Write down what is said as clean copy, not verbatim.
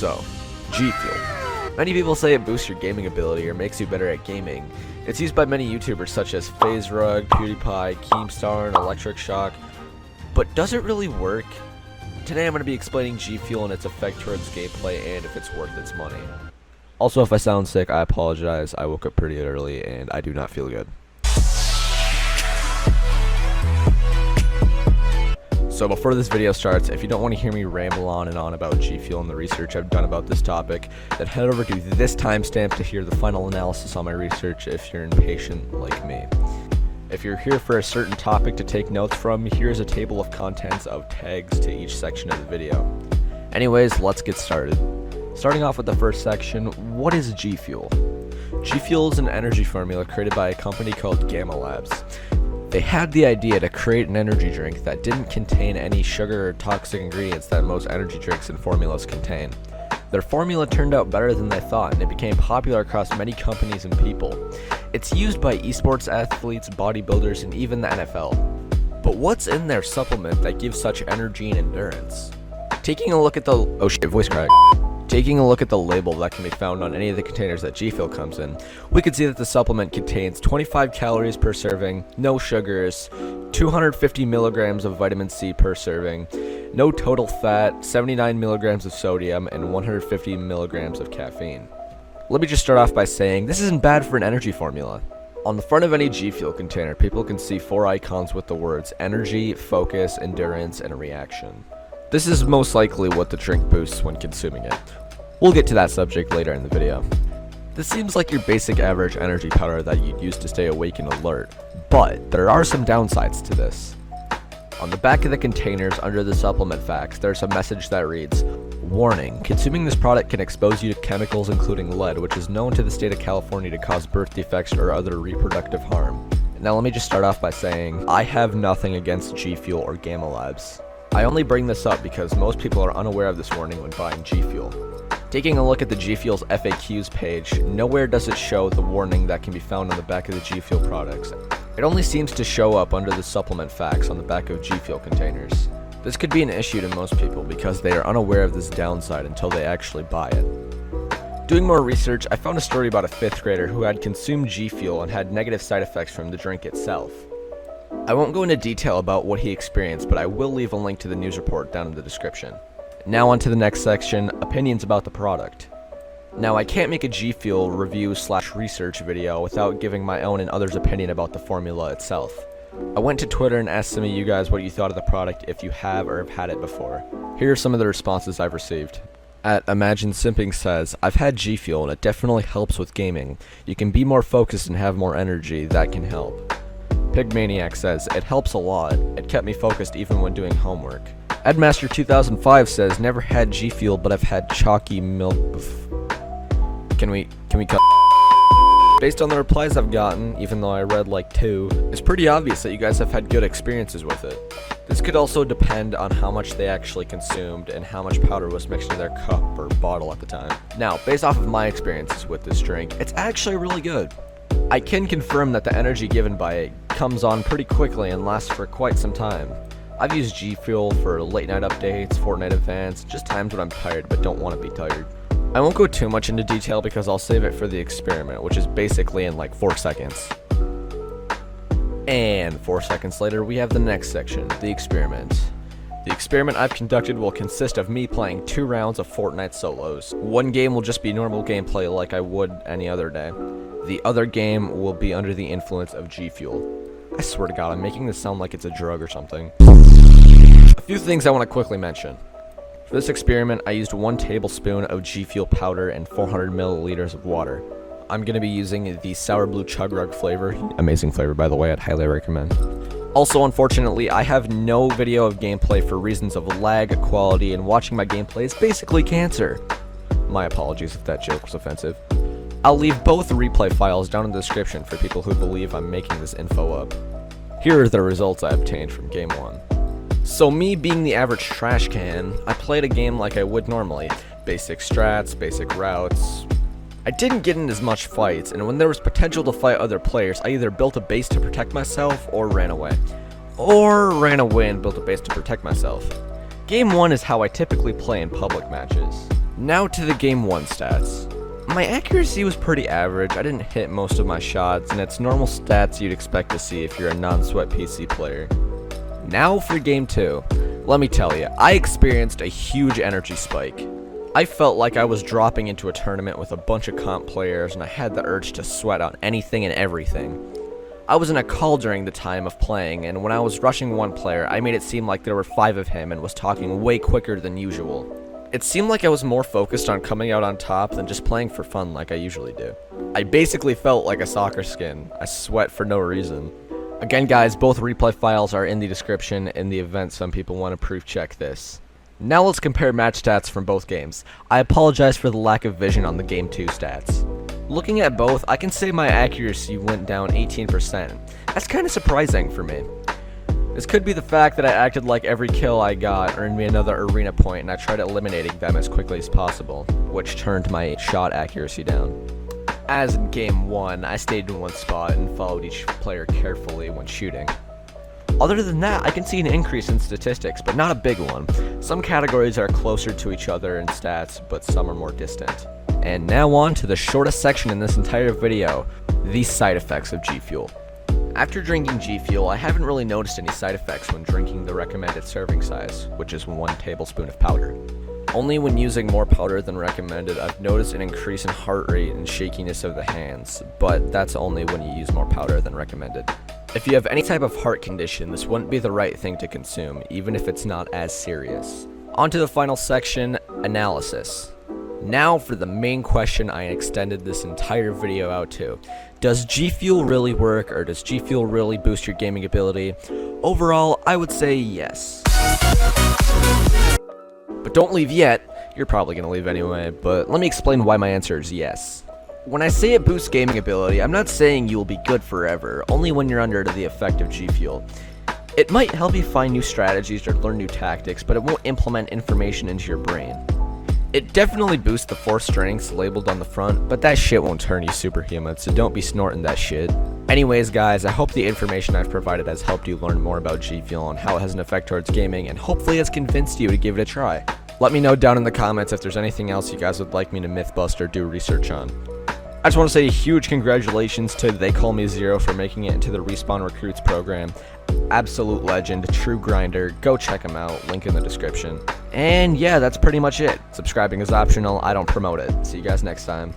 So, GFuel. Many people say it boosts your gaming ability or makes you better at gaming. It's used by many YouTubers such as FaZe, PewDiePie, Keemstar, and Electric Shock. But does it really work? Today I'm going to be explaining GFuel and its effect towards gameplay and if it's worth its money. Also, if I sound sick, I apologize. I woke up pretty early and I do not feel good. So before this video starts, if you don't want to hear me ramble on and on about GFuel and the research I've done about this topic, then head over to this timestamp to hear the final analysis on my research if you're impatient like me. If you're here for a certain topic to take notes from, here's a table of contents of tags to each section of the video. Anyways, let's get started. Starting off with the first section, what is GFuel? GFuel is an energy formula created by a company called Gamma Labs. They had the idea to create an energy drink that didn't contain any sugar or toxic ingredients that most energy drinks and formulas contain. Their formula turned out better than they thought, and it became popular across many companies and people. It's used by esports athletes, bodybuilders, and even the NFL. But what's in their supplement that gives such energy and endurance? Taking a look at the label that can be found on any of the containers that GFuel comes in, we can see that the supplement contains 25 calories per serving, no sugars, 250 milligrams of vitamin C per serving, no total fat, 79 milligrams of sodium, and 150 milligrams of caffeine. Let me just start off by saying this isn't bad for an energy formula. On the front of any GFuel container, people can see 4 icons with the words energy, focus, endurance, and reaction. This is most likely what the drink boosts when consuming it. We'll get to that subject later in the video. This seems like your basic average energy powder that you'd use to stay awake and alert, but there are some downsides to this. On the back of the containers under the supplement facts, there's a message that reads, "Warning, consuming this product can expose you to chemicals including lead, which is known to the state of California to cause birth defects or other reproductive harm." Now let me just start off by saying, I have nothing against GFuel or Gamma Labs. I only bring this up because most people are unaware of this warning when buying GFuel. Taking a look at the GFuel's FAQs page, nowhere does it show the warning that can be found on the back of the GFuel products. It only seems to show up under the supplement facts on the back of GFuel containers. This could be an issue to most people because they are unaware of this downside until they actually buy it. Doing more research, I found a story about a 5th grader who had consumed GFuel and had negative side effects from the drink itself. I won't go into detail about what he experienced, but I will leave a link to the news report down in the description. Now on to the next section, opinions about the product. Now I can't make a GFuel review/research video without giving my own and others' opinion about the formula itself. I went to Twitter and asked some of you guys what you thought of the product if you have or have had it before. Here are some of the responses I've received. At Imagine Simping says, "I've had GFuel and it definitely helps with gaming. You can be more focused and have more energy, that can help." Pigmaniac says, "It helps a lot. It kept me focused even when doing homework." Edmaster2005 says, "Never had GFuel, but I've had chalky milk Can we cut? Based on the replies I've gotten, even though I read like 2, it's pretty obvious that you guys have had good experiences with it. This could also depend on how much they actually consumed and how much powder was mixed in their cup or bottle at the time. Now, based off of my experiences with this drink, it's actually really good. I can confirm that the energy given by it comes on pretty quickly and lasts for quite some time. I've used GFuel for late night updates, Fortnite events, just times when I'm tired but don't want to be tired. I won't go too much into detail because I'll save it for the experiment, which is basically in like 4 seconds. And 4 seconds later, we have the next section, the experiment. The experiment I've conducted will consist of me playing 2 rounds of Fortnite solos. One game will just be normal gameplay like I would any other day. The other game will be under the influence of GFuel. I swear to God, I'm making this sound like it's a drug or something. A few things I want to quickly mention. For this experiment, I used 1 tablespoon of GFuel powder and 400 milliliters of water. I'm going to be using the Sour Blue Chug Rug flavor. Amazing flavor, by the way, I'd highly recommend. Also, unfortunately, I have no video of gameplay for reasons of lag, quality, and watching my gameplay is basically cancer. My apologies if that joke was offensive. I'll leave both replay files down in the description for people who believe I'm making this info up. Here are the results I obtained from Game 1. So me being the average trash can, I played a game like I would normally. Basic strats, basic routes. I didn't get in as much fights, and when there was potential to fight other players, I either built a base to protect myself or ran away. Or ran away and built a base to protect myself. Game 1 is how I typically play in public matches. Now to the Game 1 stats. My accuracy was pretty average. I didn't hit most of my shots, and it's normal stats you'd expect to see if you're a non-sweat PC player. Now for Game 2. Let me tell you, I experienced a huge energy spike. I felt like I was dropping into a tournament with a bunch of comp players, and I had the urge to sweat on anything and everything. I was in a call during the time of playing, and when I was rushing one player, I made it seem like there were 5 of him and was talking way quicker than usual. It seemed like I was more focused on coming out on top than just playing for fun like I usually do. I basically felt like a soccer skin. I sweat for no reason. Again guys, both replay files are in the description in the event some people want to proof check this. Now let's compare match stats from both games. I apologize for the lack of vision on the Game 2 stats. Looking at both, I can say my accuracy went down 18%. That's kinda surprising for me. This could be the fact that I acted like every kill I got earned me another arena point and I tried eliminating them as quickly as possible, which turned my shot accuracy down. As in Game 1, I stayed in one spot and followed each player carefully when shooting. Other than that, I can see an increase in statistics, but not a big one. Some categories are closer to each other in stats, but some are more distant. And now on to the shortest section in this entire video, the side effects of GFuel. After drinking GFuel, I haven't really noticed any side effects when drinking the recommended serving size, which is 1 tablespoon of powder. Only when using more powder than recommended, I've noticed an increase in heart rate and shakiness of the hands, but that's only when you use more powder than recommended. If you have any type of heart condition, this wouldn't be the right thing to consume, even if it's not as serious. On to the final section, analysis. Now for the main question I extended this entire video out to. Does GFuel really work, or does GFuel really boost your gaming ability? Overall, I would say yes. But don't leave yet. You're probably going to leave anyway, but let me explain why my answer is yes. When I say it boosts gaming ability, I'm not saying you will be good forever, only when you're under the effect of GFuel. It might help you find new strategies or learn new tactics, but it won't implement information into your brain. It definitely boosts the 4 strengths labeled on the front, but that shit won't turn you superhuman, so don't be snorting that shit. Anyways guys, I hope the information I've provided has helped you learn more about GFuel and how it has an effect towards gaming, and hopefully has convinced you to give it a try. Let me know down in the comments if there's anything else you guys would like me to myth bust or do research on. I just want to say a huge congratulations to They Call Me Zero for making it into the Respawn Recruits program. Absolute legend, true grinder, go check him out, link in the description. And yeah, that's pretty much it. Subscribing is optional, I don't promote it. See you guys next time.